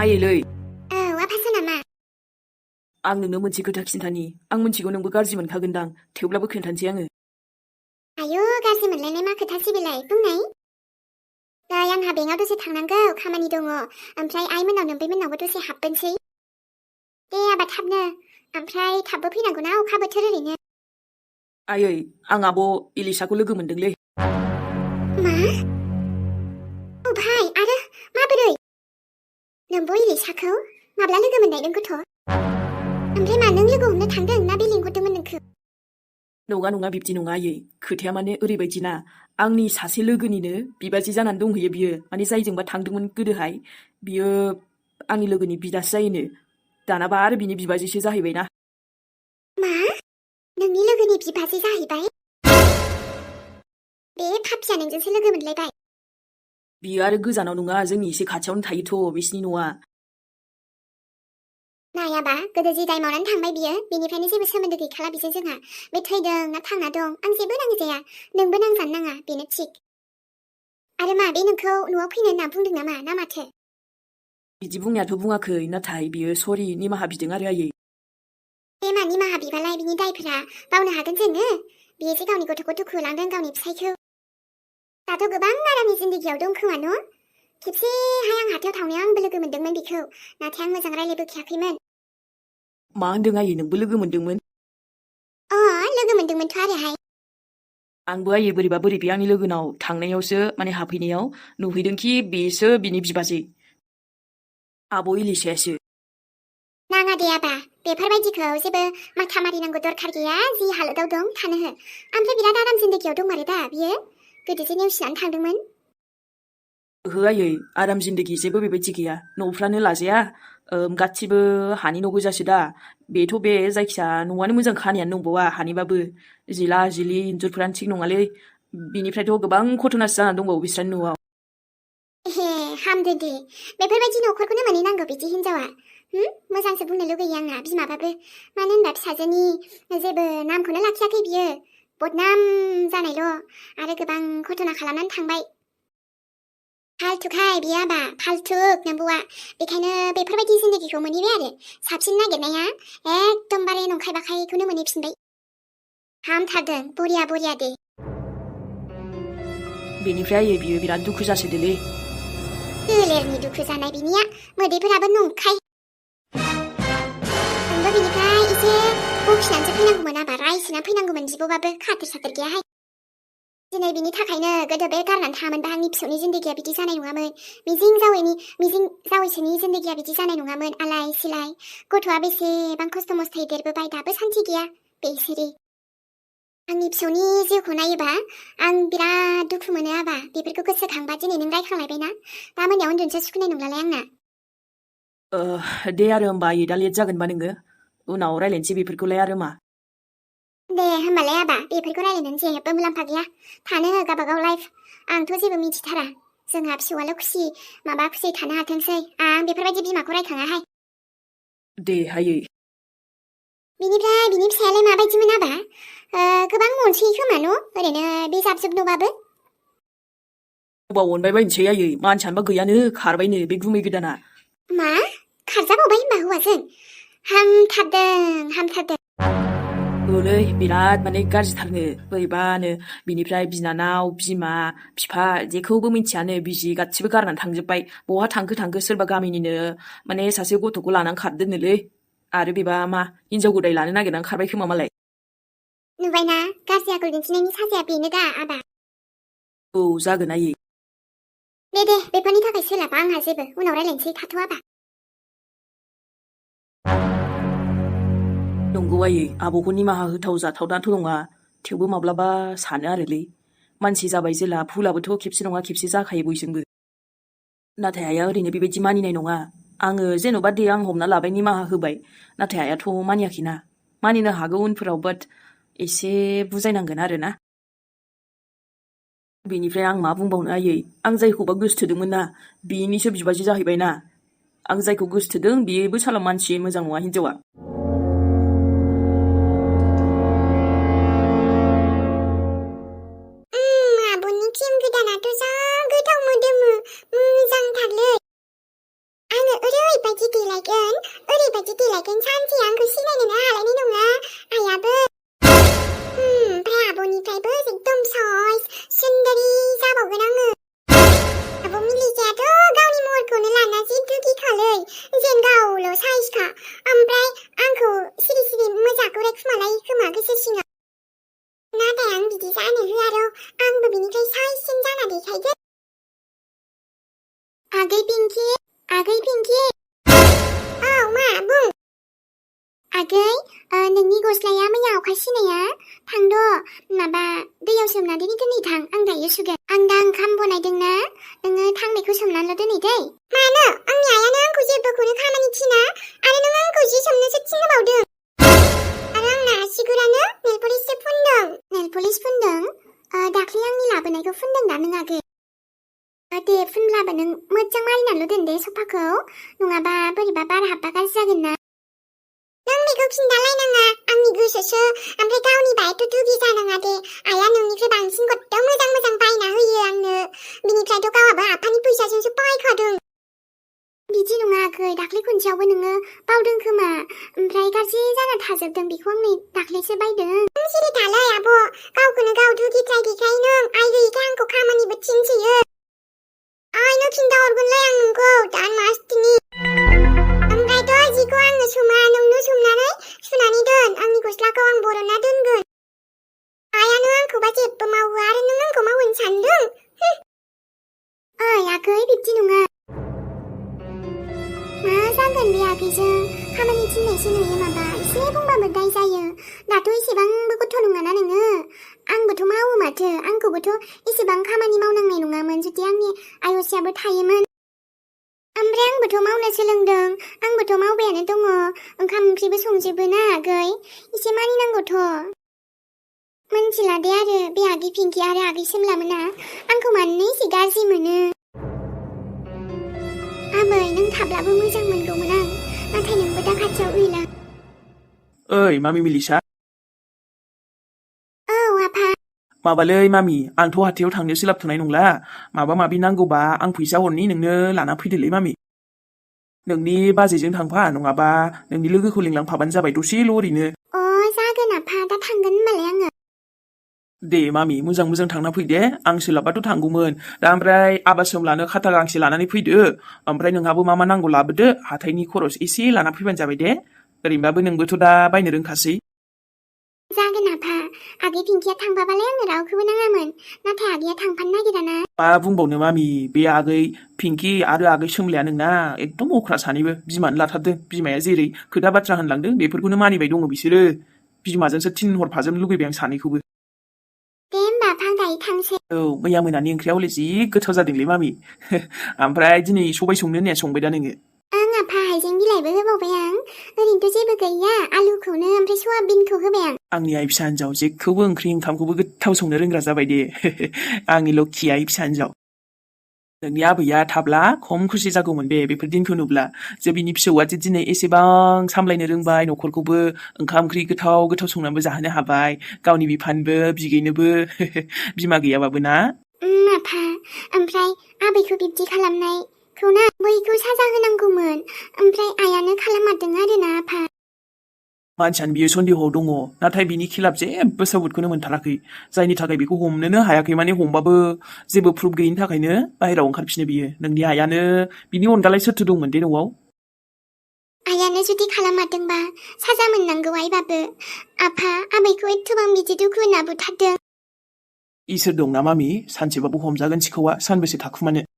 आइलै आफासो नामा? आं नोंनो मोनसे खोथा खिन्थानि आं मोनथिगौ नोंबो गाज्रि मोनखागोनदां थेवब्लाबो खोन्थानोसै आङो आयौ गाज्रि मोनलायनाय मा खोथासै बेलाय बुंनाय। नै आंहा बेंकआव दसे थांनांगौ खामानि दङ ओमफ्राय आइमोनाव नोमबैमोननावबो दसे हाबबोनोसै। दे आबा थाबनो ओमफ्राय थाबबो फैनांगौना अखा बोथोर ओरैनो। आयै आं आब' इलिसाखौ लोगो मोनदोंलै। मा? औ भाइ आरो माबोरै? नोंबो इलिसाखौ माब्ला लोगो मोननाय नों गथ'? ओमफ्राय मा नों लोगो हमनो थांदों ना बे लिंहरदोंमोन नोंखौ? नङा बिब्दि नङा आयै खोथाया माने ओरैबायदिना आंनि सासे लोगोनिनो बिबाजै जानानै दंहैयो बियो माने जायजोंबा थांदोंमोन गोदोहाय बियो आंनि लोगोनि बिदासो जायोनो दानाबा आरो बिनि बिबाजैसो जाहैबायना। मा? नोंनि लोगोनि बिबाजै जाहैबाय? बे फाफिया नोंजोंसो लोगो मोनलायबाय? बियो आरो गोजानाव नङा जोंनि एसे खाथियावनो थायोथ' बिसिनि न'आ। नायाबा गोदो जि दाय मावनानै थांबाय बियो बेनिफ्रायनो जेबो सोमोन्दो गैखाला बिजों जोंहा। बे थैदों ना थांना दं आं जेबो नांजाया नोंबो नांजानो नाङा बेनो थिग। आरो मा बे नोंखौ न'आव फैनो होनना बुंदों नामा ना माथो? बिदि बुंनायाथ' बुङाखै नाथाय बियो सरि निमाहा बिदों आरो आयै। बे मा निमाहा बिबालाय बिनि दायफोरा बावनो हागोन जोङो? बियो जे गावनि गथ'खौ दुखु होलांदों गावनि फिसायखौ। दाथ' गोबां आरामनि जिन्दगियाव दं खोमा न'? खेबसेहाय आं हाथायाव थांनायाव आंबो लोगो मोनदोंमोन बिखौ नाथाय आं मोजां रायलायबोखायाखैमोन। मा होनदों आयै नोंबो लोगो मोनदोंमोन? लोगो मोनदोंमोनथ' आरोहाय। आंबो आयै बोरैबा बोरैबि आंनि लोगोनाव थांनायावसो माने हाबफैनायाव नुहैदोंखि बेसो बिनि बिबाजै आब' इलिसायासो। नाङा दे आबा बेफोरबायदिखौ जेबो माथा मारिनांगौ दरखार गैया जि हालोदाव दं थानो हो। ओमफ्राय बिराद आराम जिन्दगियाव दंमारो दा बियो गोदोसो नेवसिनानै थांदोंमोन। ओहो आयै आराम जिन्दगि जेबो बेबायदि गैया न'फ्रानो लाजाया गासिबो हानि न' गोजासो दा बेथ' बे जायखिया न'आनो मोजां खानियानो नंबावा हानिबाबो जिला जिलि इन्जुरफ्रानो थिग नङालै बिनिफ्रायथ' गोबां घटनासो जानानै दंबावो बिस्रानि न'आव। हे हामदो दे बेफोरबायदि न'खरखौनो मोनहैनांगौ बिदि हिनजावा। मोजांसो बुंनो लुगैयो आंना बिमाबाबो मानो होनबा फिसाजोनि जेबो नामखौनो लाखियाखै बियो बदनाम जानायल' आरो गोबां घटना खालामनानै थांबाय। फाल्थुखाय बियो आबा फाल्थुक नोंबौआ बेखायनो बेफोरबायदि जिन्दगिखौ मोनहैबाय आरो साबसिन नागिरनाया एकदमबारे नंखाय बाखायखौनो मोनहैफिनबाय। हामथारदों बरिया दे। बेनिफ्राय आयै बियो बिराद दुखु जासोदोलै। गोलेरनि दुखु जानाय बिनिया मोदैफोराबो नंखाय। नोंबो बिनिफ्राय एसे बखिनानैसो फैनांगौमोन आबा रायसिना फैनांगौमोन बिब'बाबो खाथिर साथिर गैयाहाय। दिनै बिनि थाखायनो गोदो बे गारनानै थाङामोनबा आंनि फिसौनि जिन्दगिया बिदि जानाय नङामोन। मिजिं जावैसोनि जिन्दगिया बिदि जानाय नङामोन आलाय सिलाय। गथ'आ बेसेबां खस्थ' मस्थयै देरबोबाय दाबो सान्थि गैया बेसोरि। आंनि फिसौनि जिउखौ नायोबा आं बिराद दुखु मोनो आबा बेफोरखौ गोसोखांबा दिनै नों रायखांलायबायना दा मोनायाव उन्दुनोसो सुखुनाय नंलालाय आंना। दे आरो होमबा आयै दा लेट जागोनबा नोङो उनाव रायलायनोसै बेफोरखौलाय आरो मा। दे होमबालाय आबा बेफोरखौ रायलायनानै जेबो मुलाम्फा गैया थानो हो गावबागाव लाइफ। आंथ' जेबो मिथिथारा जोंहा फिसौआल' खुसि माबा खुसियै थानो हाथोंसै आं बेफोरबायदि बिमाखौ रायखाङाहाय। दे आयै। बिनिफ्राय बिनि फिसायालाय माबायदिमोन आबा? गोबां अनसोयो खोमा न' ओरैनो बे जाबजुब न'बाबो? गोबाव अनबाय बायनोसै आयै मानसियानोबा गैयानो खारबायनो बे गुमै गोदाना। मा खारजाबावबाय होनबा हौवाजों? हामथारदों। ओलै बिराद माने गाज्रिथारनो बोरैबानो बिनिफ्राय बिनानाव बिमा बिफा जेखौबो मिथियानो बिजि गासिबो गारनानै थांजोब्बाय बहा थांखो सोरबा गामिनिनो माने सासे गथ'खौ लानानै खारदोंनोलै आरो बेबा मा हिनजाव गोदाय लानो नागिरनानै खारबाय खोमा मालाय। नुबायना गाज्रि आखल दिन्थिनायनि साजाया बेनो दा आबा। औ जागोन आयै। दे बेफोरनि थाखाय सोलाबा आंहा जेबो उनाव रायलायनोसै थाथ' आबा। नंगौ आयै आब'खौ निमाहा होथाव जाथावनाथ' नङा थेवबो माब्लाबा सानो आरोलै मानसि जाबाय जेला भुलाबोथ' खेबसे नङा खेबसे जाखायो बयजोंबो। नाथाय आइया ओरैनो बेबायदि मानिनाय नङा आङो जेन'बा दे आं हमना लाबाय निमाहा होबाय नाथाय आइयाथ' मानियाखैना मानिनो हागौ उनफोराव बाट एसे बुजायनांगोन आरोना। बेनिफ्राय आं मा बुंबावनो आयै आं जायखौबा गोसोथोदोंमोन ना बेनिसो बिबाजै जाहैबायना आं जायखौ गोसोथोदों बेबो साला मानसि मोजां नङा हिनजावा। आब'नि क्रिम गोदानाथ' जा गोथाव मोदोमो मोजांथारलै। आङो आब' मिलिकायाथ' गावनि महरखौनो लाना जि दुगिखालै जेन गावल' साइसखा ओमफ्राय आंखौ सिरि सिरि मोजांखौ रेखुमालायो खोमा गोसो सिङाव नाथाय आं बिदि जानो होआ र' आंबो बिनिफ्राय साइससिन जाना देखायगोन आगै पिंकि औ मा बुं आगै नोंनि गस्लाया मैया अखा सिनाया थांद' माबा दैयाव सोमना दोनै थां आं दायो सुगोन आं दा ओंखाम बनायदोंना नोङो थांनायखौ सोमनानैल' दोनै दै मानो आंनि आइयानो आंखौ जेबोखौनो खामानि थिना आरो नों आंखौ जि सोमनोसो थिनहोबावदों आरो आंना आसिगुरानो नेल पलिस फुनदों दाख्लै आंनि लाबोनायखौ फुनदों दा नों आगै दे फुनब्लाबो नों मोजां मारिनानैल' दोन दे सफाखौ नङाबा बोरैबा बार हाबबा गाज्रि जागोन ना नों बेखौ खिन्थालायनाङा आंनि गोसोसो ओमफ्राय गावनिबा एथ' दुगि जानाङा दे आइया नोंनिफ्राय बांसिन गददाव मोजां बायना होयो आंनो बिनिफ्रायथ' गावहाबो आफानि फैसाजोंसो बायखादों बिदि नङा आगै दाख्लै खनसेयावबो नोङो बावदों खोमा ओमफ्राय गाज्रि जाना थाजोबदों बेखौ आं नै दाख्लैसो बायदों नों सिरि थालाय आब' गावखौनो गाव दुगिद्राय देखायो नों आइ गैयिखाय आंखौ खामानिबो थिनसोयो आइनो खिन्थाहरगोनलै आं नोंखौ दान मासथिनि ओमफ्रायथ' जिखौ आङो सोमा नोंनो सोमनानै सुनानै दोन आंनि गस्लाखौ आं बरनना दोनगोन आइयानो आंखौबा जेबो मावो आरो नों आंखौ मावनो सानदों ओइ आगै बिब्दि नङा मा जागोन बे आगैजों खामानि थिननायसो नुयो माबा एसे बुंबाबो दाय जायो दाथ' एसेबांबो गथ' नङाना नोङो आंबोथ' मावो माथो आंखौबोथ' एसेबां खामानि मावनांनाय नङामोन जुदि आंनि आय'सियाबो थायोमोन ओमफ्राय आंबोथ' मावनो सोलोंदों आंबोथ' मावबायानो दङ ओंखाम ओंख्रिबो संजोबो ना आगै एसे मानिनांगौथ' मोनथिला दे आरो बे आगै पिंकि आरो आगै सोमलामोना आंखौ मानो एसे गाज्रि मोनो आबै नों थाब्लाबो मोजां मोनगौमोन आं नाथाय नोंबो दा खाथियाव गैला ओइ मामि मिलिसा औ आफा माबालै मामि आंथ' हाथायाव थांनो सोलाबथ'नाय नंला माबा माबि नांगौबा आं फैसा हरनि नोंनो लाना फैदोलै मामि नोंनि बाजैजों थांफा नङाबा नोंनि लोगोखौ लिंलांफाबानो जाबाय दसेल' ओरैनो जागोन आफा दा थांगोन होनबालाय आङो दे मामि मोजां थांना फै दे आं सोलाबबाथ' थांगौमोन दा ओमफ्राय आबा सोमलानो खाथा गांसे लानानै फैदो ओमफ्राय नोंहाबो मा नांगौ लाबोदो हाथायनि खरस एसे लाना फैबानो जाबाय दे ओरैनोबाबो नोंबोथ' दा बायनो रोंखासै जागोन आफा आगै पिंकिया थांबाबालाय आंनो रावखौबो नाङामोन नाथाय आगैया थांफानो नागिराना मा बुंबावनो मामि बे आगै पिंकि आरो आगै सोमलाया नोंना एकदम अख्रा सानैबो बिमानो लाथारदों बिमाया जेरै खोथा बाथ्रा होनलांदों बेफोरखौनो मानिबाय दङ बिसोरो बिमाजोंसो थिनहरफाजोबनो लुगैबाय आं सानैखौबो दे होमबा आफा दायो थांसै औ मैया मोनानि ओंख्रिया हले जि गोथाव जादोंलै मामि ओमफ्राय दिनै सबाय संनो होननाया संबाय दा नोङो आं आफा हाइजें बिलाइबो होबावबाय आं ओरैनोथ' जेबो गैया आलुखौनो ओमफ्राय सयाबिनखौ होबाय आं आंनि आइ फिसा हिन्जाव जेखौबो ओंखामखौबो गोथाव संनो रोंग्रा जाबाय दे आंनि लक्ष्मि आइ फिसा हिन्जाव नोंनि आबैया थाब्ला खम खुसि जागौमोन बे बेफोर दिनखौ नुब्ला जे बिनि फिसौआ दिनै एसेबां सामलायनो रोंबाय न'खरखौबो ओंखाम ओंख्रि गोथाव संनानैबो जाहोनो हाबाय गावनि बिफानोबो बिगैनोबो बिमा गैयाबाबो ना आफा ओमफ्राय आबैखौ बिब्दि खालामनायखौ ना बयखौ साजा होनांगौमोन ओमफ्राय आइयानो खालामारदों आरोना आफा मानसियानो बियो सन्देहआव दङ नाथाय बिनि खिलाफ जेबो सबुतखौनो मोनथाराखै जायनि थाखाय बेखौ हमनोनो हायाखै माने हमबाबो जेबो प्रुफ गैयिनि थाखायनो बाहेराव ओंखारफिनो बियो नोंनि आइयानो बिनि अनगालाय सोरथो दंमोन दे न'आव आइयानो जुदि खालामारदोंबा साजा मोननांगौ आइबाबो आफा आबैखौ एथबां बिदि दुखु होना बुथारदों इसोर दंना मामि सानसेबाबो हमजागोन सिखावा सानबेसे थाखुमानो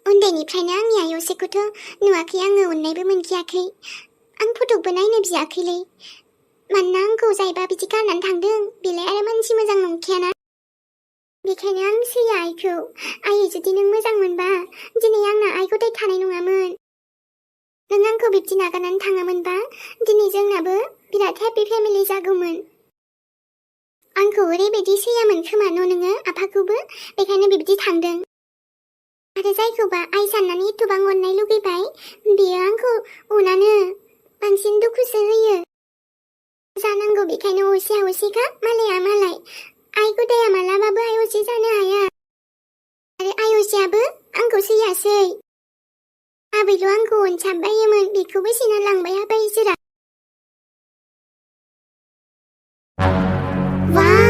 उन्दैनिफ्रायनो आंनि आयौसेखौथ' नुवाखै आङो अननायबो मोनखायाखै आं फटकबो नायनो बियाखैलै मानोना आंखौ जायबा बिदि गारनानै थांदों बेलाय आरो मानसि मोजां नंखायाना बेखायनो आं सैया आइखौ आयै जुदि नों मोजां मोनबा दिनै आंना आइ गदाय थानाय नङामोन नों आंखौ बिब्दि नागारनानै थाङामोनबा दिनै जोंनाबो बिराद हेपि फेमिलि जागौमोन आंखौ ओरैबायदि सैयामोन खोमा नोङो आफाखौबो बेखायनो बिब्दि थांदों आरो जायखौबा आइ साननानै एथबां अननाय लुगैबाय बेयो आंखौ अनानो बांसिन दुखुसो होयो जानांगौ बेखायनो असे मालाया मालाय आइ गदाया मालाबाबो आइ असे जानो हाया आरो आइ असेयाबो आंखौ सैयासै आबैल' आंखौ अनसाबबायोमोन बेखौबो सेना लांबाय आबै इसोरा वाव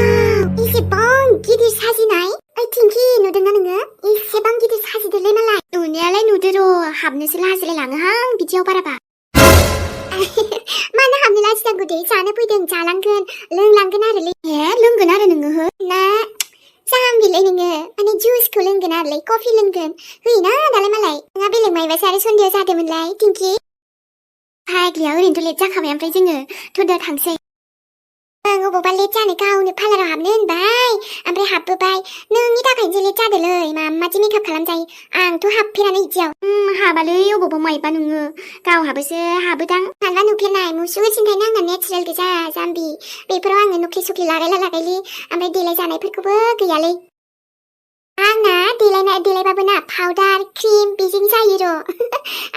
खाथियाव बाराबा मानो हाबनो लाजिनांगौ दे जानो फैदों जालांगोन लोंलांगोन आरोलै लोंगोन आरो नोङो हो ना जाम्बिलै नोङो माने जुसखौ लोंगोन आरोलै कफि लोंगोन होयोना दालाय मालाय नोंहा बेलेग मायबासो आरो सन्देह जादोंमोनलाय टिंकि फाग्लिया ओरैनोथ' लेट जाखाबाय ओमफ्राय जोङो थ'दो थांसै ओं अबावबा लेट जानो गावनो पार्लाराव हाबनो होनबाय ओमफ्राय हाबबोबाय नोंनि थाखायसो लेट जादोलै मामादि मेकआप खालामजायो आंथ' हाबफेरानो इदियाव हाबालै अबावबा मायबा नोङो गावहाबोसो हाबोदां मानबा नुफेरनाय मुसुगु सिन्थायनो आंना नेचारेल गोजा जाम्बि बेफोराव आङो नख्लि सुख्लि लागायलि ओमफ्राय देलाय जानायफोरखौबो गैयालै आंना देलायबाबो ना पाउडार क्रिम बेजों जायो र'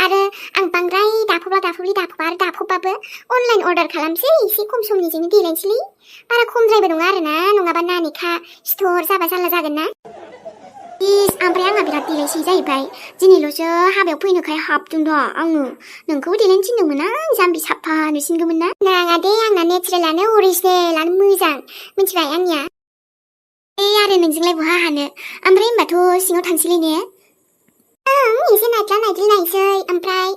आरो आं बांद्राय दाफबा आरो दाफबबाबो अनलाइन अर्डार खालामसै एसे खम समनिजोंनो देलायनोसैलै बारा खमद्रायबो नङा आरोना नङाबा नानिखा सिथर जाबा जारला जागोन ना ओमफ्राय आंहा बिराद देलायसै जाहैबाय दिनैल'सो हाबायाव फैनोखाय हाबदोंथ' आङो नोंखौबो देलायनो थिनदोंमोन आं जाम्बि साफा नुसिनगौमोन ना नाङा दे आंना नेचारेलानो अरिजिनेलानो मोजां मिथिबाय आंनिया आरो नोंजोंलाय बहा हानो ओमफ्राय होनबाथ' सिङाव थांसैलै ने एसे नायद्रानायसै ओमफ्राय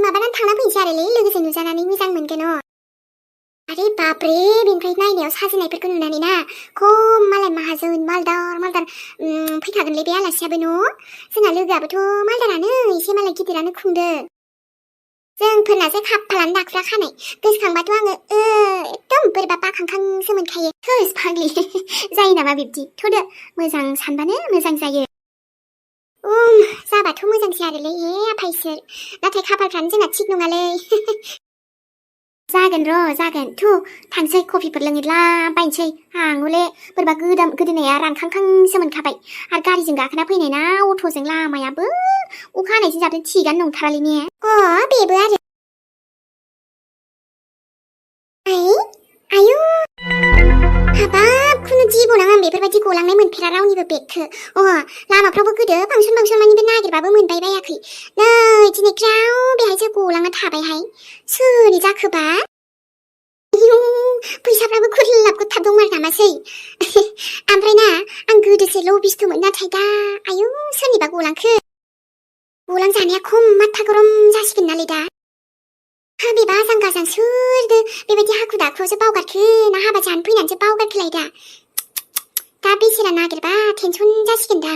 माबानानै थांना फैनोसै आरोलै लोगोजों नुजानानै मोजां मोनगोन आरे बाब्रे बेनिफ्राय नायनायाव साजिनायफोरखौ नुनानै ना खम मालाय माहाजोन मालदार फैखागोनलै बे आलासियाबो न' जोंहा लोगोआबोथ' मालदारानो एसे मालाय गिदिरानो खुंदों जोंफोरनासो खाफालानो दाखुरा खानाय गोसोखांबाथ' आङो एकदम बोरैबा बाखांखांसो मोनखायो थोस फाग्लि जायो नामा बिब्दि थ'दो मोजां सानबानो मोजां जायो जाबाथ' मोजांसै आरोलै हे आफा इसोर नाथाय खाफालफ्रानो जोंना थिग नङालै जागोन थु थांसै कफिफोर लोङोब्ला बायनोसै आं हले बोरैबा गोदोनाया रानखांखांसो मोनखाबाय आरो गारिजों गाखोना फैनाय ना अट'जों लामायाबो अखा हानायजों जाबदों थिगानो नंथारालै ने बेबो आरो आयु हाबाब खुनु जिबनाव आं बेफोरबायदि गलांनाय मोनफेरा रावनिबो बेगखौ लामाफ्रावबो गोदो फांसन मानिबो नागिरबाबो मोनबाय बायाखै नै दिनै ग्राव बेहायसो गलांना थाबायहाय सोरनि जाखोबा फैसाफ्राबो खुरलाब गुथाब दंमार नामासै ओमफ्राय ना आं गोदोसो लबिस्थ'मोन नाथाय दा आयु सोरनिबा गलांजानाया खम माथा गरम जासिगोन नालै दा बेबा आजां गाजां सोरदो बेबायदि हाखु दाखुआवसो बावगारखो ना हाबा जानो फैनानैसो बावगारखोलाय दा बेसेरा नागिरबा टेनसन जासिगोन दा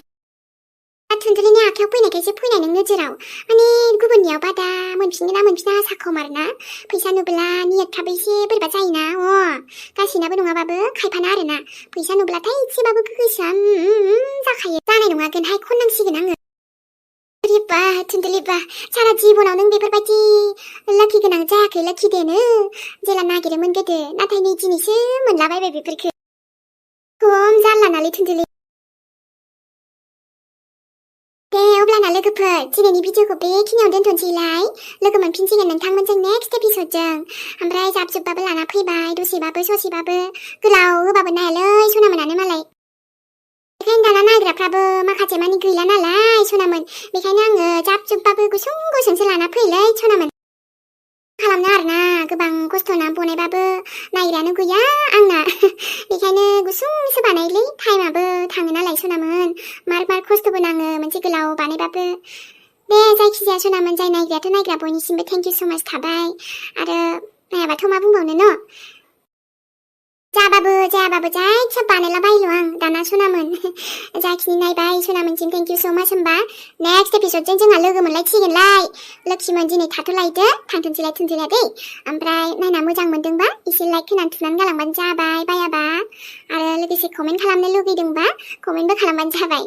थुनथुलिनि आखायाव फैनायखायसो फैनाय नों नोजोराव माने गुबुननियाव बादा मोनफिनगोन ना मोनफिना साखौ मारना फैसा नुब्ला नियतफ्राबो एसे बोरैबा जायोना गासैनाबो नङाबाबो खायफाना आरोना फैसा नुब्लाथाय एसेबाबो गोसोआ जाखायो जानाय नङागोनहाय खननांसिगोन आङो रिबा थुनथुलिबा सारा जिबनाव नों बेफोरबायदि लाखि गोनां जायाखै लाखि देनो जेला नागिरोमोन गोदो नाथाय नै दिनैसो मोनलाबायबाय बेफोरखौ खम जारला नालै थुनथुलि दे अब्लाना लोगोफोर दिनैनि भिडिअखौ बेखिनियाव दोनथ'नोसैलाय लोगो मोनफिनसिगोन नोंथांमोनजों नेक्स्ट एपिसोडजों ओमफ्राय जाबजुबबाबो लाना फैबाय दसेबाबो ससेबाबो गोलाव होबाबो नायालै सनामोनानो मालाय बेखायनो दाना नायग्राफ्राबो माखासे मानि गैला नालाय सनामोन बेखायनो आङो जाबजुबबाबो गुसुंसो लाना फैलै सनामोन खालामनो आरोना गोबां खस्थ'ना बनायबाबो नायग्रायानो गैया आंना बेखायनो गुसुंसो बानायलै टाइमाबो थाङो नालाय सनामोन मार खस्थ'बो नाङो मोनसे गोलाव बानायबाबो दे जायखिजाया सनामोन जाय नायग्रायाथ' नायग्रा बयनिसिमबो थेंक इउ स' माच थाबाय आरो नायाबाथ' मा बुंबावनो न' जायाबाबो जायखिया बानायला बायल' आं दाना सनामोन जाखिनि नायबाय सनामोनसिम थेंक इउ स' माच होनबा नेक्स्ट एपिसोडजों जोंहा लोगो मोनलायसिगोनलाय लोक्षिमोन दिनै थाथ'लायदो थांथोंसैलाय थुनथुलिया दै ओमफ्राय नायना मोजां मोनदोंबा एसे लाइक होनानै थुनानै गालांबानो जाबाय बायाबा आरो लोगोसे कमेन्ट खालामनो लुगैदोंबा कमेन्टबो खालामबानो जाबाय